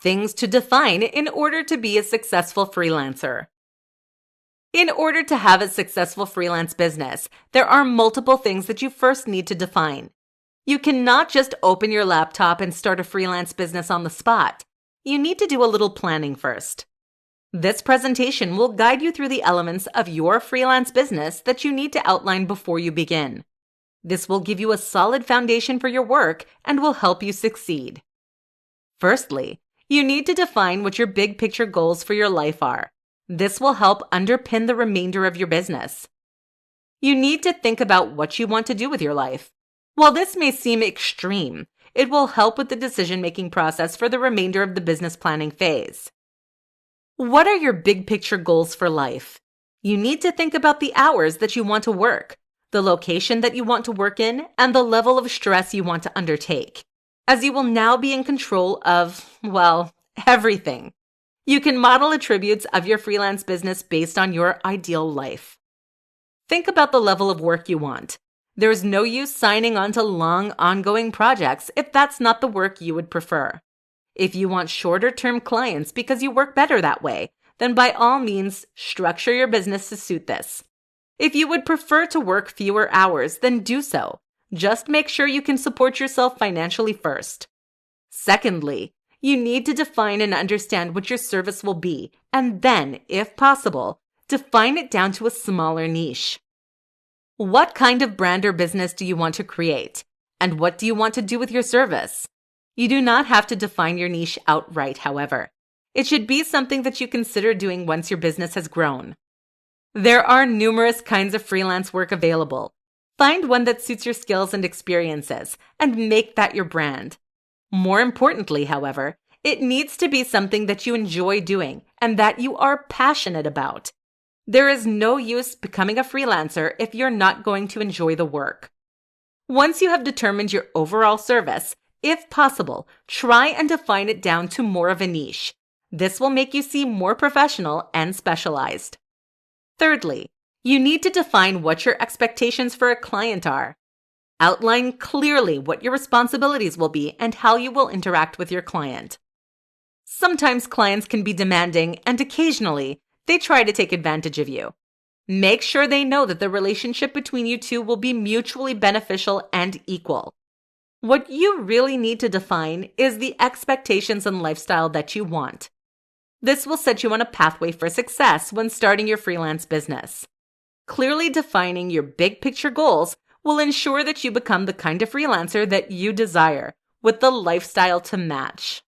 Things to define in order to be a successful freelancer. In order to have a successful freelance business, there are multiple things that you first need to define. You cannot just open your laptop and start a freelance business on the spot. You need to do a little planning first. This presentation will guide you through the elements of your freelance business that you need to outline before you begin. This will give you a solid foundation for your work and will help you succeed. Firstly, you need to define what your big picture goals for your life are. This will help underpin the remainder of your business. You need to think about what you want to do with your life. While this may seem extreme, it will help with the decision-making process for the remainder of the business planning phase. What are your big picture goals for life? You need to think about the hours that you want to work, the location that you want to work in, and the level of stress you want to undertake, as you will now be in control of, well, everything. You can model attributes of your freelance business based on your ideal life. Think about the level of work you want. There is no use signing on to long, ongoing projects if that's not the work you would prefer. If you want shorter-term clients because you work better that way, then by all means, structure your business to suit this. If you would prefer to work fewer hours, then do so. Just make sure you can support yourself financially first. Secondly, you need to define and understand what your service will be, and then, if possible, define it down to a smaller niche. What kind of brand or business do you want to create? And what do you want to do with your service? You do not have to define your niche outright, however. It should be something that you consider doing once your business has grown. There are numerous kinds of freelance work available. Find one that suits your skills and experiences, and make that your brand. More importantly, however, it needs to be something that you enjoy doing and that you are passionate about. There is no use becoming a freelancer if you're not going to enjoy the work. Once you have determined your overall service, if possible, try and define it down to more of a niche. This will make you seem more professional and specialized. Thirdly, you need to define what your expectations for a client are. Outline clearly what your responsibilities will be and how you will interact with your client. Sometimes clients can be demanding, and occasionally, they try to take advantage of you. Make sure they know that the relationship between you two will be mutually beneficial and equal. What you really need to define is the expectations and lifestyle that you want. This will set you on a pathway for success when starting your freelance business. Clearly defining your big picture goals will ensure that you become the kind of freelancer that you desire, with the lifestyle to match.